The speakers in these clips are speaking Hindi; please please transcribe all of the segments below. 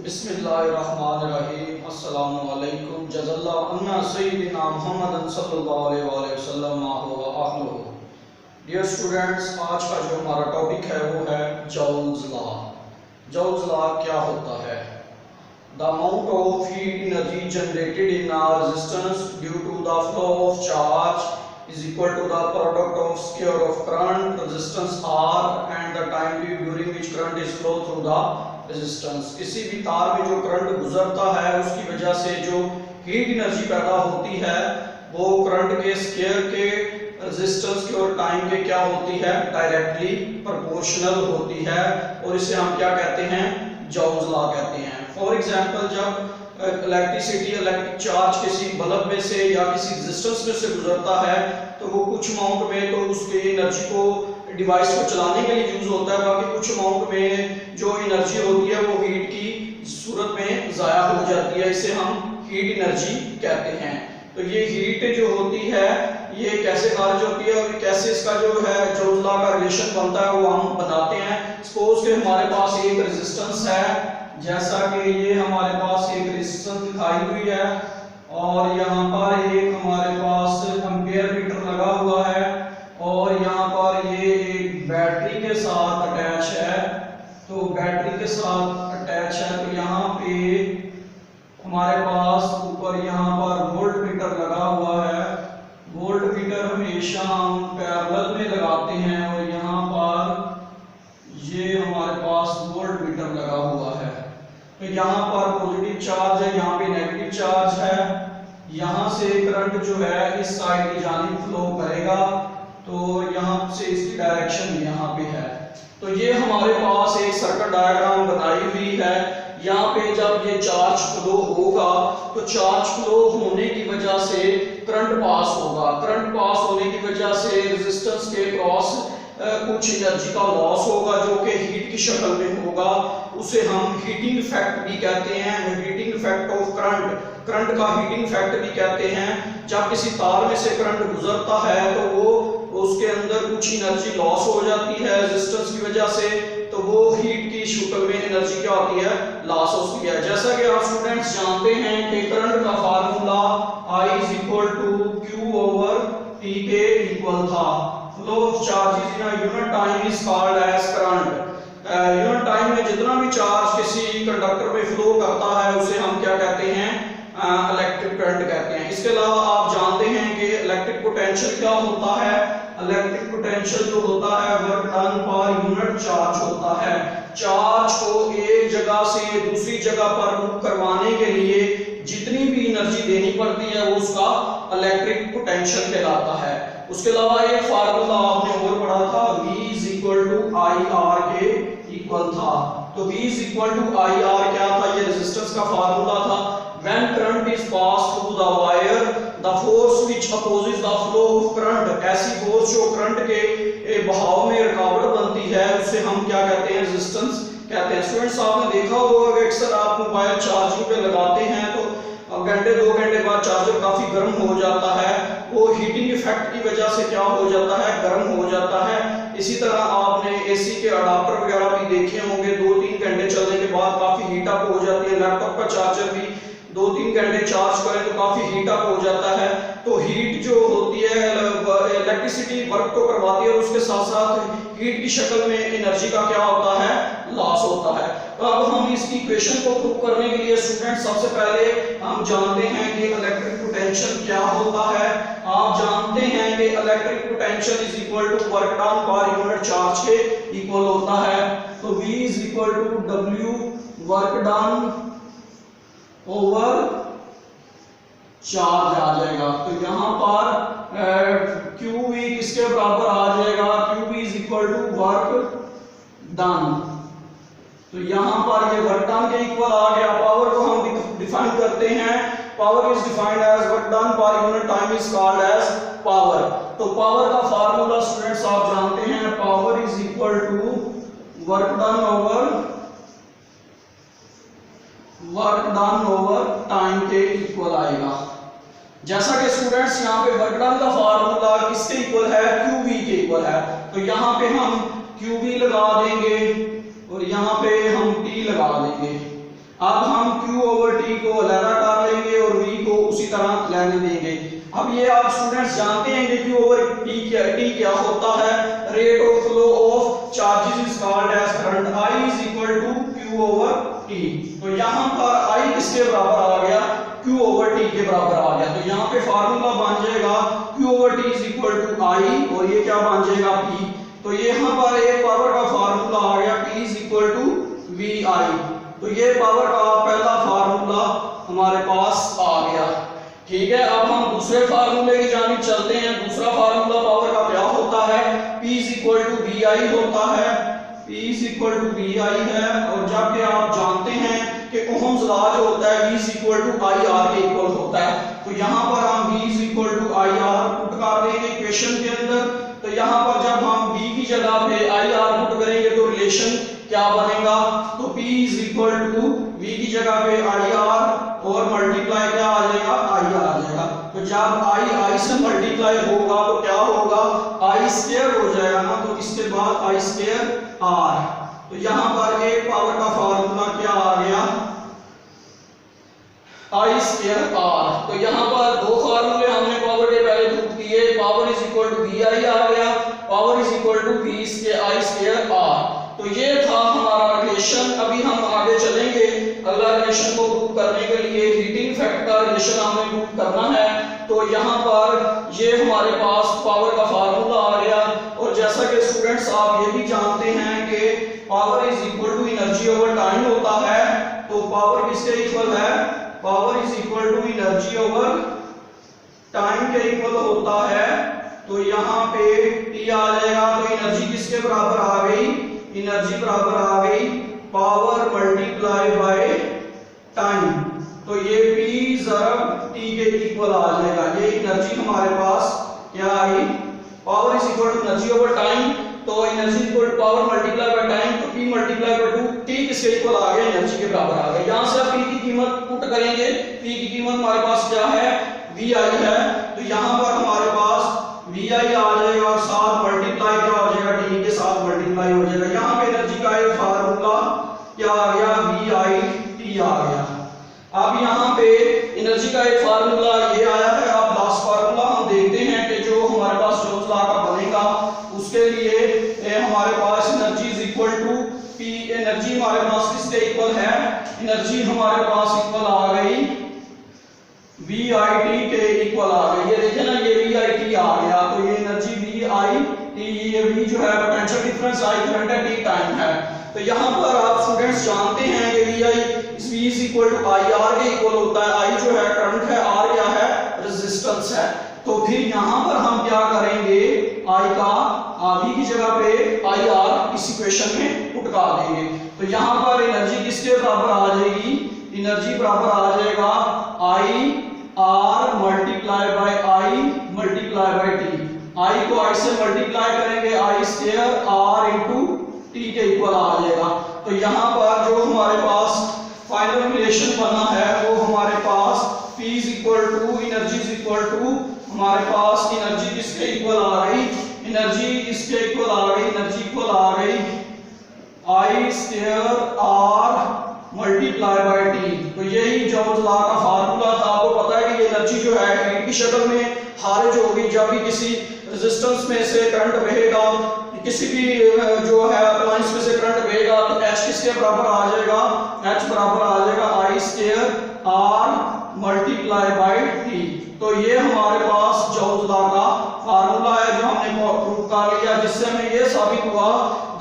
बिस्मिल्लाहिर्रहमानिर्रहीम। अस्सलामु अलैकुम। जज़ल्लाहु अन्ना सय्यिदिना मुहम्मदन सल्लल्लाहु अलैहि वसल्लम व अहलुहु। डियर स्टूडेंट्स, आज का जो हमारा टॉपिक है वो है जॉल्स लॉ। जॉल्स लॉ क्या होता है? The amount of heat energy generated in a resistance due to the flow of charge is equal to the product of square of current resistance R and the time period during which current is flow through the resistance. किसी भी तार में जो करंट गुजरता है उसकी वजह से जो हीट एनर्जी पैदा होती है वो करंट के स्क्वायर के रेजिस्टेंस की और टाइम के क्या होती है, डायरेक्टली प्रोपोर्शनल होती है, और इसे हम क्या कहते हैं, जॉल्स लॉ कहते हैं। फॉर एग्जांपल, जब इलेक्ट्रिक चार्ज किसी बल्ब में से या किसी रेजिस्टेंस में से गुजरता है तो वो कुछ अमाउंट में तो उसकी एनर्जी को डिवाइस को चलाने के लिए यूज होता है, बाकी कुछ अमाउंट में जो एनर्जी होती है वो हीट की सूरत में जाया हो जाती है। इसे हम हीट एनर्जी कहते हैं। तो ये हीट जो होती है ये कैसे खारिज होती है और कैसे इसका जो है जॉल्स लॉ का रिलेशन बनता है वो हम बनाते हैं। सपोज कि हमारे पास एक रेजिस्टेंस है, जैसा कि ये हमारे पास एक रेजिस्टेंस दिखाई हुई है और यहाँ पर एक हमारे पास एम्पीयर मीटर लगा हुआ है और यहाँ पर ये एक बैटरी के साथ अटैच है। तो बैटरी के साथ अटैच है तो यहाँ पे हमारे पास ऊपर यहाँ पर वोल्ट मीटर लगा हुआ है। वोल्ट मीटर हमेशा हम पैरेलल में लगाते हैं और यहाँ पर ये हमारे पास वोल्ट मीटर लगा हुआ है। तो यहाँ पर पॉजिटिव चार्ज है, यहाँ पे नेगेटिव चार्ज है। यहाँ से करंट जो है इस साइड की जानिब फ्लो करेगा, तो यहाँ से इसकी डायरेक्शन यहाँ पे है। तो ये हमारे पास एक सर्किट डायग्राम बनाई हुई है। यहाँ पे जब ये चार्ज फ्लो होगा तो चार्ज फ्लो होने की वजह से करंट पास होगा। करंट पास होने की वजह से रेजिस्टेंस के क्रॉस कुछ एनर्जी का लॉस होगा जो कि हीट की शक्ल में होगा। उसे हम हीटिंग इफेक्ट भी कहते हैं, heating effect of current. Current का हीटिंग इफेक्ट भी कहते हैं। जब किसी तार में से करंट गुजरता है तो वो उसके अंदर कुछ एनर्जी लॉस हो जाती है रेजिस्टेंस की वजह से, तो वो हीट की शक्ल में एनर्जी क्या होती है, लॉस होती है। जैसा कि आप स्टूडेंट्स जानते हैं कि करंट का formula I is equal to Q over T के इक्वल था। Flow of charges in a unit time is called as current. Unit time में जितना भी चार्ज किसी कंडक्टर में फ्लो करता है उसे हम क्या कहते हैं, इलेक्ट्रिक करंट कहते हैं। इसके अलावा आप जानते हैं कि इलेक्ट्रिक पोटेंशियल क्या होता है। इलेक्ट्रिक पोटेंशियल जो होता है work done per unit charge होता है। चार्ज को एक जगह से दूसरी जगह पर मूव करवाने के लिए जितनी भी एनर्जी देनी पड़ती है वो उसका इलेक्ट्रिक पोटेंशियल कहलाता है। उसके अलावा एक फार्मूला आपने और पढ़ा था, V is equal to IR के इक्वल था। तो V is equal to IR क्या था, ये रेजिस्टेंस का फार्मूला था। When current is passed through the wire, the force which opposes the flow of current, ऐसी फोर्स जो करंट के बहाव में रुकावट बनती है उसे हम क्या कहते हैं, रेजिस्टेंस कहते हैं। स्टूडेंट्स, आपने देखा होगा कि अक्सर आप मोबाइल चार्जिंग पे लगाते हैं तो घंटे 2 घंटे बाद चार्जर काफी गर्म हो जाता है। वो हीटिंग इफेक्ट की वजह से क्या हो जाता है, गर्म हो जाता है। इसी तरह आपने एसी के अडाप्टर वगैरह भी देखे होंगे, 2-3 घंटे चलने के बाद काफी हीट अप हो जाती है। लैपटॉप का चार्जर भी 2-3 घंटे चार्ज करें तो काफी हीट अप हो जाता है। तो हीट जो होती है इलेक्ट्रिसिटी वर्क तो करवाती है और उसके साथ साथ हीट की शक्ल में एनर्जी का क्या होता है, लॉस होता है। तो अब हम इसकी इक्वेशन को प्रूव करने के लिए स्टूडेंट सबसे पहले हम जानते हैं कि इलेक्ट्रिक पोटेंशियल क्या होता है। आप जानते हैं कि electric potential is equal to work done per unit charge के इक्वल होता है। तो V is equal to W work done over charge आ जाएगा। तो यहाँ पर QV किसके बराबर आ जाएगा, QV is equal to work done. तो यहाँ पर ये वर्क डन के इक्वल आ गया। पावर को हम डिफाइन करते हैं, power is defined as work done per unit time is called as power. तो पावर का फार्मूला स्टूडेंट्स आप जानते हैं, power is equal to work done over time के इक्वल आएगा। जैसा कि स्टूडेंट्स यहाँ पे वर्क डन का फार्मूला किसके इक्वल है, QV के इक्वल है। तो यहाँ पे हम QV लगा देंगे और यहाँ पे हम T लगा देंगे। अब हम Q ओवर T को अलग कर लेंगे और V को उसी तरह लेने देंगे। अब ये आप स्टूडेंट्स जानते हैं कि Q ओवर T क्या होता है, rate of flow of charges is called as current. I is equal to Q over T। तो यहाँ पर I किसके बराबर आ गया, Q ओवर T के बराबर आ गया। तो यहाँ पे फार्मूला बन जाएगा Q over T is equal to I और ये क्या बन जाएगा P। तो ये यहाँ पर एक पावर का फार्मूला आ गया P is equal to VI। तो ये पावर का पहला फार्मूला हमारे पास आ गया। ठीक है, अब हम दूसरे फार्मूले की जानिब चलते हैं। दूसरा फार्मूला पावर का क्या होता है, P is equal to VI होता है। P is equal to VI है और जबकि आप जानते हैं कि ओहम्स लॉ जो होता है V is equal to IR के इक्वल होता है। तो यहाँ पर हम V is equal to IR put कर देंगे इक्वेशन के अंदर। तो यहाँ पर जब हम V की जगह पे IR पुट करेंगे तो रिलेशन क्या बनेगा, तो P is equal to V की जगह पे IR और मल्टीप्लाई क्या आ जाएगा, I आ जाएगा। तो जब I से मल्टीप्लाई होगा तो क्या होगा, I स्क्वायर हो जाएगा ना, तो इसके बाद I स्क्वायर R। तो यहाँ पर एक पावर का फार्मूला क्या आ गया, I स्क्वायर R। तो यहाँ पर दो फार्मूले हमने पावर के पहले प्रूव किए, power is equal to VI आ गया, power is equal to V I square R। तो ये था हमारा रिलेशन। अभी हम आगे चलेंगे अगला रिलेशन को प्रूव करने के लिए हीटिंग इफेक्ट का रिलेशन हमें प्रूव करना है। तो यहाँ पर ये हमारे पास पावर का फार्मूला आ गया और जैसा कि स्टूडेंट्स आप ये भी जानते हैं कि power is equal to energy over time होता है। तो पावर किसके इक्वल है, power is equal to energy over time के इक्वल होता है। तो यहाँ पे T आ जाएगा, तो एनर्जी किसके बराबर आ गई, एनर्जी बराबर आ गई पावर मल्टीप्लाई बाय टाइम। तो ये P ज़रब T के इक्वल आ जाएगा। ये एनर्जी हमारे पास क्या आई, power is equal to energy over time. तो energy equal to power multiply by time, तो P मल्टीप्लाई बाय 2, T किसके इक्वल आ गया, एनर्जी के बराबर आ गया। यहाँ से आप P की कीमत पुट करेंगे, P की कीमत हमारे पास क्या है, VI है। तो यहाँ पर हमारे पास VI आ जाएगा और साथ मल्टीप्लाई क्या हो जाएगा, T के साथ मल्टीप्लाई हो जाएगा। यहाँ पे एनर्जी का एक फार्मूला क्या आ गया, VIT आ गया। अब यहाँ पे एनर्जी का एक फार्मूला ये आया है। अब लास्ट फार्मूला हम देखते हैं कि जो हमारे पास जोन्स लॉ का बनेगा उसके लिए हमारे पास energy is equal to P। Energy हमारे पास किसके इक्वल है, एनर्जी हमारे पास इक्वल आ गई VIT के इक्वल आ गई। ये देखिए ना, ये VIT आ गया। तो ये एनर्जी VIT, ये V जो है पोटेंशियल डिफरेंस, I करंट है, T टाइम है। तो यहाँ पर आप स्टूडेंट्स जानते हैं कि V is equal to IR के इक्वल होता है। I जो है करंट है, R क्या है, रेजिस्टेंस है। तो फिर यहाँ पर हम क्या करेंगे, I का V की जगह पे IR इस इक्वेशन में पुट कर देंगे। तो यहाँ पर एनर्जी किसके बराबर आ जाएगी, एनर्जी बराबर आ जाएगा IR multiply by I multiply by T। I को I से मल्टीप्लाई करेंगे, I square R into T के इक्वल आ जाएगा। तो यहाँ पर जो हमारे पास फाइनल रिलेशन बना है वो हमारे पास P is equal to energy is equal to, हमारे पास एनर्जी किसके इक्वल आ गई, एनर्जी इसके इक्वल आ गई, एनर्जी इक्वल आ गई I square R multiply by T। तो यही जोन्स लॉ का फार्मूला था। आपको पता है कि ये एनर्जी जो है हीट की शक्ल में खारिज होगी जब भी किसी रेजिस्टेंस में से करंट बहेगा, किसी भी जो है अप्लायंस में से करंट बहेगा, तो H किसके बराबर आ जाएगा, H बराबर आ जाएगा I square R multiply by T। तो ये हमारे पास जोन्स लॉ का फार्मूला है जो हमने प्रूव कर लिया, जिससे हमें ये साबित हुआ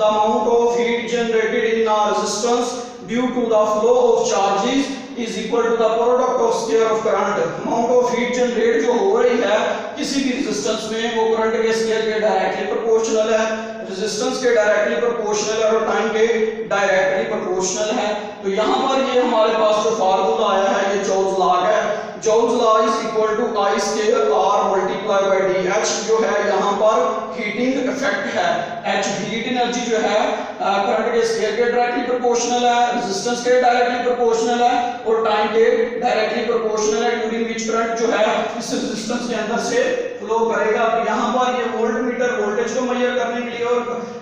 the amount of heat generated in a resistance due to the flow of charges is equal to the product of square of current. Amount of heat generate जो हो रही है किसी भी रेजिस्टेंस में वो करंट के स्क्वायर के डायरेक्टली प्रोपोर्शनल है, रेजिस्टेंस के डायरेक्टली प्रोपोर्शनल है और टाइम के डायरेक्टली प्रोपोर्शनल है। तो यहाँ पर ये हमारे पास जो फार्मूला आया है ये जोन्स लॉ है। Joule's law is equal to I square R multiply multiply by D. H जो है यहाँ पर हीटिंग इफेक्ट है, एच हीट एनर्जी जो है करंट के स्केयर के डायरेक्टली प्रोपोर्शनल है, रेजिस्टेंस के डायरेक्टली प्रोपोर्शनल है और टाइम के डायरेक्टली प्रोपोर्शनल है, ड्यूरिंग विच करंट जो है इस रेजिस्टेंस के अंदर से फ्लो करेगा। तो यहाँ पर ये वोल्ट मीटर वोल्टेज को मेजर करने के लिए और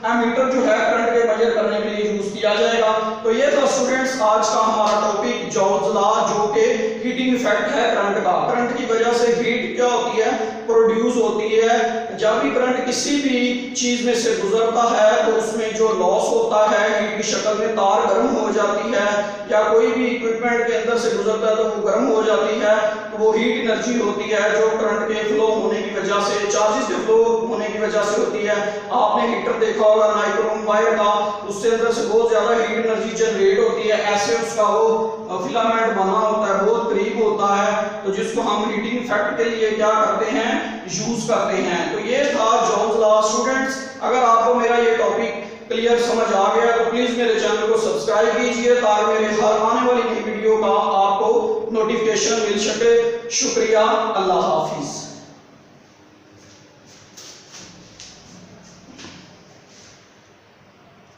एमीटर जो है करंट के मेजर करने के लिए यूज किया जाएगा। तो ये था स्टूडेंट्स आज का हमारा टॉपिक जॉल्स लॉ, जो कि हीटिंग इफेक्ट है करंट का। करंट की वजह से हीट क्या होती है, प्रोड्यूस होती है। जब भी करंट किसी भी चीज में से गुजरता है तो उसमें जो लॉस होता है हीट की शक्ल में, तार गर्म हो जाती है या कोई भी इक्विपमेंट के अंदर से गुजरता है तो वो गर्म हो जाती है, तो वो हीट एनर्जी होती है जो करंट के फ्लो होने की वजह से, चार्जेस के फ्लो होने की वजह से होती है। आपने हीटर देखा होगा नाइक्रोम वायर का, उससे अंदर से बहुत ज्यादा हीट एनर्जी जनरेट होती है, ऐसे उसका वो फिलामेंट बना होता है, बहुत करीब होता है, तो जिसको हम हीटिंग इफेक्ट के लिए क्या करते हैं, यूज करते हैं। तो ये था जॉल्स लॉ। स्टूडेंट्स अगर आपको मेरा ये टॉपिक क्लियर समझ आ गया तो प्लीज मेरे चैनल को सब्सक्राइब कीजिए ताकि मेरे हर आने वाली नई वीडियो का आपको नोटिफिकेशन मिल सके। शुक्रिया, अल्लाह हाफिज।